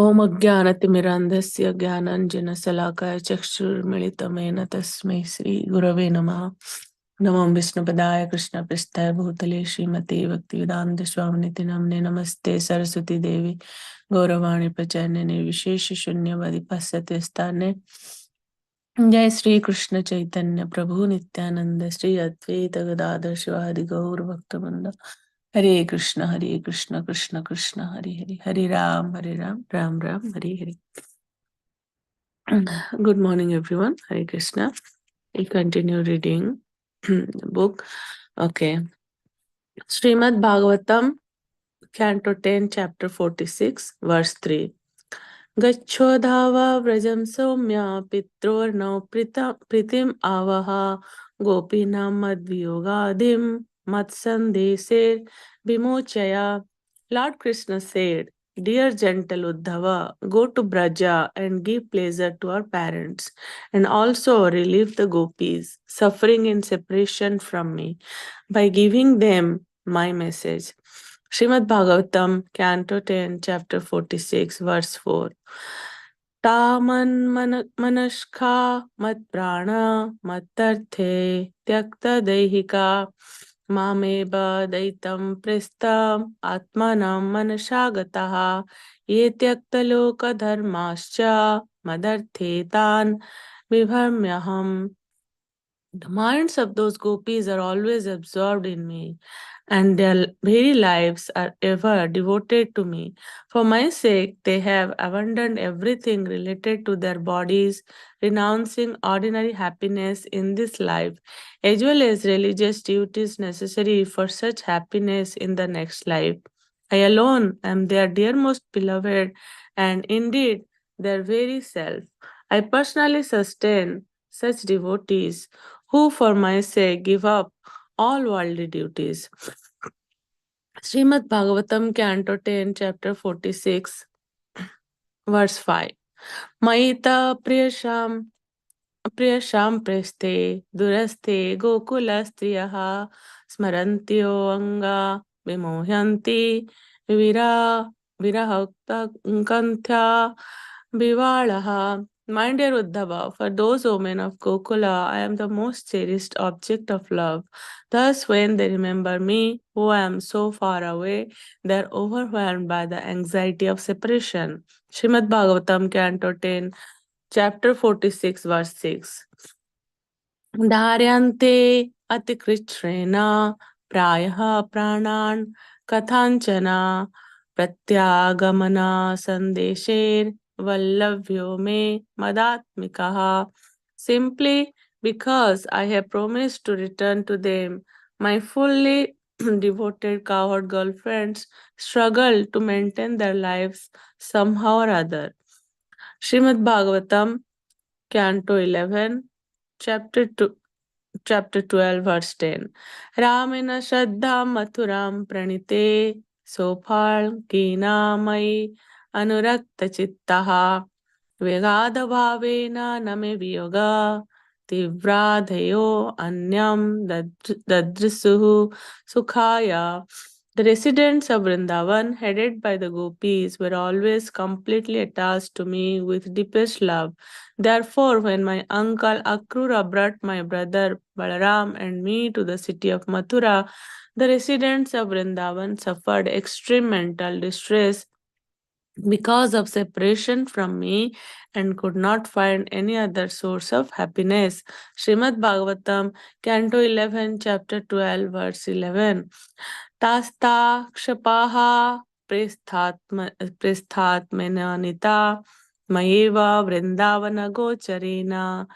ओम अज्ञानतिमिरान्धस्य ज्ञानाञ्जनशलाकाय चक्षुर्मिलितमेन तस्मै श्रीगुरवे नमः। नमो विष्णुपदाय कृष्णपृष्ठाय भूतले श्रीमते भक्तिवेदान्त स्वामिनिति नाम्ने नमस्ते सरस्वती देवी गौरवाणी प्रचारिणे विशेष शून्यवादी पाश्चात्य स्थाने। जय श्री कृष्ण चैतन्य प्रभु नित्यानंद श्री अद्वैत गदाधर शिवादि गौर भक्तवृंद। हरे कृष्ण कृष्ण कृष्ण हरे हरे, हरे Ram Ram Ram Hare Hare. Good morning everyone. Hare Krishna. We continue reading the book. Okay. Srimad Bhagavatam, Canto 10, Chapter 46, Verse 3. गच्छोधावा व्रजं Saumya पित्रोर्नौ प्रीतिम आवह गोपीनां मद्वियोगादिं मत्सन्देशेर विमोचया. Lord Krishna said, Dear gentle Uddhava, go to Braja and give pleasure to our parents, and also relieve the gopis suffering in separation from me by giving them my message. Srimad Bhagavatam, Canto 10, Chapter 46, Verse 4. तामन्मनस्का मत्प्राणा मत्तर्थे त्यक्तदैहिका मामेव दयितं प्रस्थम् आत्मानं मनसा गताः ये त्यक्तलोकधर्माश्च मदर्थे तान् बिभर्म्यहम्. The minds of those gopis are always absorbed in me, and their very lives are ever devoted to me. For my sake, they have abandoned everything related to their bodies, renouncing ordinary happiness in this life, as well as religious duties necessary for such happiness in the next life. I alone am their dearmost beloved, and indeed their very self. I personally sustain such devotees who for my sake give up all worldly duties. Srimad Bhagavatam, Canto 10, Chapter 46, Verse 5. Maita Priyasham Preste Duraste Gokula Striyaha Smarantyo Anga Vimohyanti Virahakta Kantha Vivalaha. My dear Uddhava, for those women of Gokula, I am the most cherished object of love. Thus, when they remember me, who am so far away, they are overwhelmed by the anxiety of separation. Srimad Bhagavatam, Canto 10, Chapter 46, Verse 6. धार्यन्ते अतिकृच्छ्रेण प्रायः प्राणान् कथाञ्चन प्रत्यागमना सन्देशैर्वल्लभ्यो मे मदात्मिकः. Simply because I have promised to return to them, my fully devoted cowherd girlfriends struggle to maintain their lives somehow or other. Srimad Bhagavatam, Canto 11, Chapter 2, Chapter 12, Verse 10. Ramena Shraddha Mathuram Pranite Sophal Kina Mai Anurakta Chittaha Vegada Bhavena Name Viyoga Tivradhayo Anyam Dadrisuhu Sukhaya. The residents of Vrindavan, headed by the gopis, were always completely attached to me with deepest love. Therefore, when my uncle Akrura brought my brother Balaram and me to the city of Mathura, the residents of Vrindavan suffered extreme mental distress because of separation from me and could not find any other source of happiness. Srimad Bhagavatam, Canto 11, Chapter 12, Verse 11. Tasta kshapaha presthatmenanita mayeva vrindavana gocharena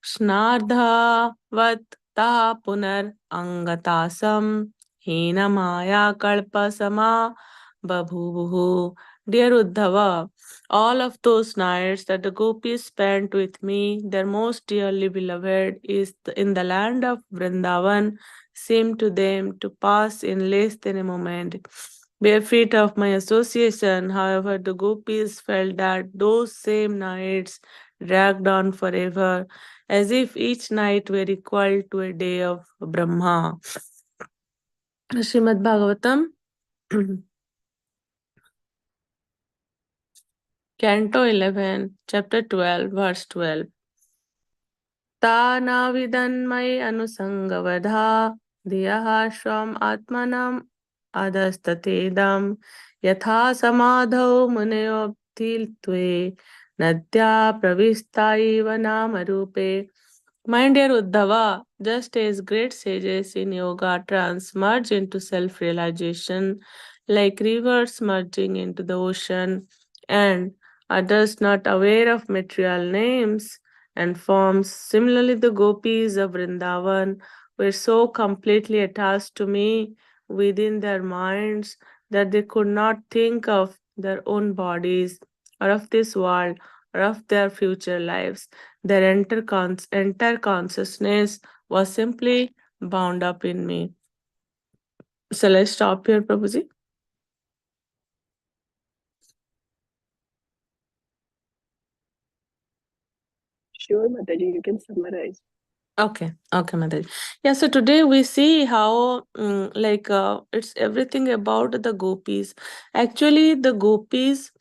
snardhavat ta punar angatasam hina maya kalpasama babhuvuhu. Dear Uddhava, all of those nights that the gopis spent with me, their most dearly beloved, is in the land of Vrindavan, seemed to them to pass in less than a moment. Bereft of my association, however, the gopis felt that those same nights dragged on forever, as if each night were equal to a day of Brahma. Srimad Bhagavatam, Canto 11, chapter 12, verse 12. तानाविदन्मयि अनुसङ्गवधा धियः स्वम् आत्मनम् अधस्ततेदं यथा समाधौ मुनयोऽब्धित्वे नद्या प्रविष्टा इव नामरूपे. My dear Uddhava, just as great sages in yoga transmerge into self realization, like rivers merging into the ocean, and others not aware of material names and forms, similarly, the gopis of Vrindavan were so completely attached to me within their minds that they could not think of their own bodies or of this world or of their future lives. Their entire consciousness was simply bound up in me. Shall I stop here, Prabhuji? Sure, Mataji, you can summarize. Okay, Mataji. Yeah, so today we see how, it's everything about the gopis. Actually, the gopis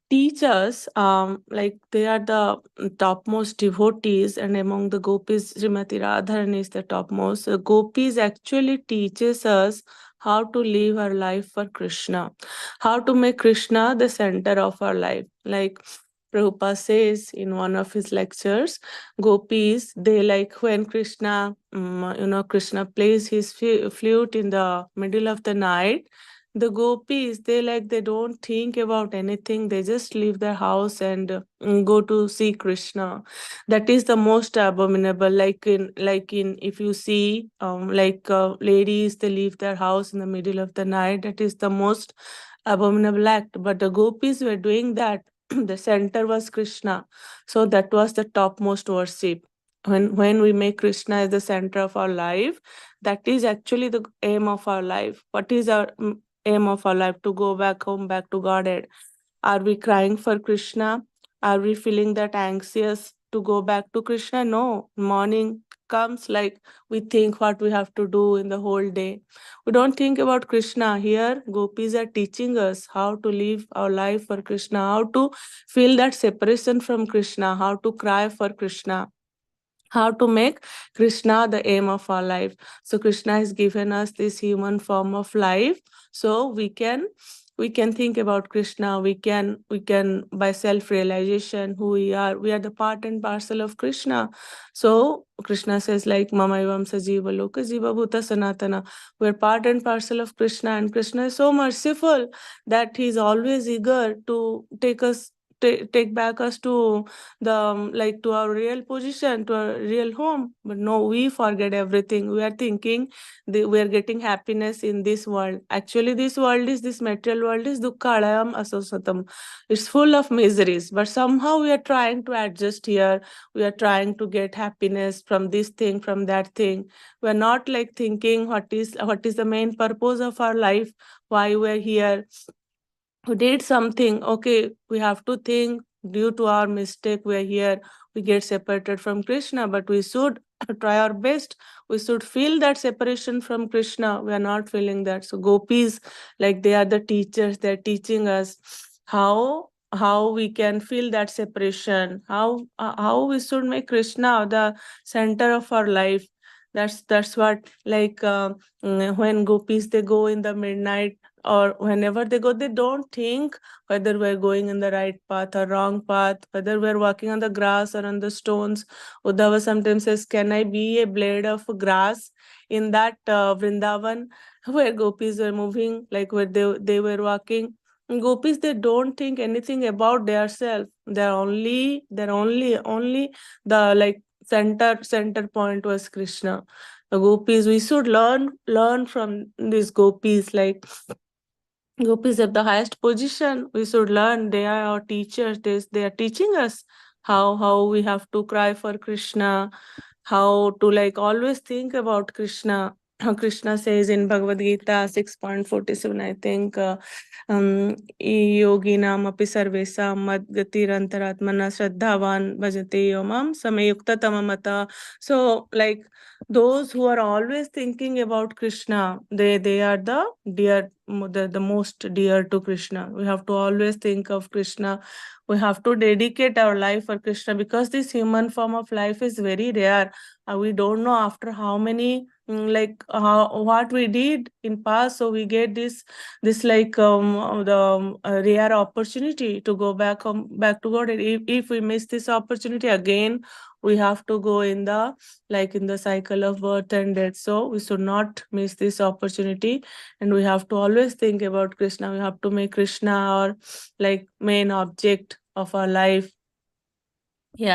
teach us, like they are the topmost devotees, and among the gopis, Srimati Radharani is the topmost. So gopis actually teaches us how to live our life for Krishna, how to make Krishna the center of our life. Like Prabhupada says in one of his lectures, gopis, they like when Krishna, Krishna plays his flute in the middle of the night. The gopis, they don't think about anything. They just leave their house and go to see Krishna. That is the most abominable. Like in if you see ladies, they leave their house in the middle of the night. That is the most abominable act. But the gopis were doing that. The center was Krishna, so that was the topmost worship. When we make Krishna as the center of our life, that is actually the aim of our life. What is our aim of our life? To go back home, back to Godhead. Are we crying for Krishna? Are we feeling that anxious to go back to Krishna? No. Morning comes, like we think what we have to do in the whole day. We don't think about Krishna. Here, gopis are teaching us how to live our life for Krishna, how to feel that separation from Krishna, how to cry for Krishna, how to make Krishna the aim of our life. So Krishna has given us this human form of life, so we can think about Krishna. We can by self realization who we are the part and parcel of Krishna. So Krishna says, like mama evam sajiva loka jiva bhuta sanatana. We're part and parcel of Krishna, and Krishna is so merciful that he's always eager to take back us to the like to our real position, to our real home. But no, we forget everything. We are thinking we are getting happiness in this world. Actually, this material world is dukkhalayam asosatam. It's full of miseries, but somehow we are trying to adjust here. We are trying to get happiness from this thing, from that thing. We are not like thinking what is the main purpose of our life, why we are here. We did something, okay, we have to think, due to our mistake we are here, we get separated from Krishna, but we should try our best. We should feel that separation from Krishna. We are not feeling that. So gopis, like they are the teachers, they're teaching us how we can feel that separation, how we should make Krishna the center of our life. That's what, when gopis, they go in the midnight, or whenever they go, they don't think whether we're going in the right path or wrong path, whether we're walking on the grass or on the stones. Uddhava sometimes says, can I be a blade of grass in that Vrindavan where gopis were moving, like where they were walking? Gopis, they don't think anything about their self. They're only the like center point was Krishna. The gopis, we should learn from these gopis. Like gopis have the highest position. We should learn. They are our teachers. They are teaching us how we have to cry for Krishna, how to like always think about Krishna. Krishna says in Bhagavad Gita 6.47, I think, yoginam api sarvesam mad gatirantaratmana shraddhavan bhajate yomam samayukta tamamata. So like those who are always thinking about Krishna, they are the dear the most dear to Krishna. We have to always think of Krishna. We have to dedicate our life for Krishna, because this human form of life is very rare. We don't know after how many like how what we did in past, so we get this like the rare opportunity to go back to God. And if we miss this opportunity again, we have to go in the like in the cycle of birth and death. So we should not miss this opportunity, and we have to always think about Krishna. We have to make Krishna our like main object of our life. Yeah,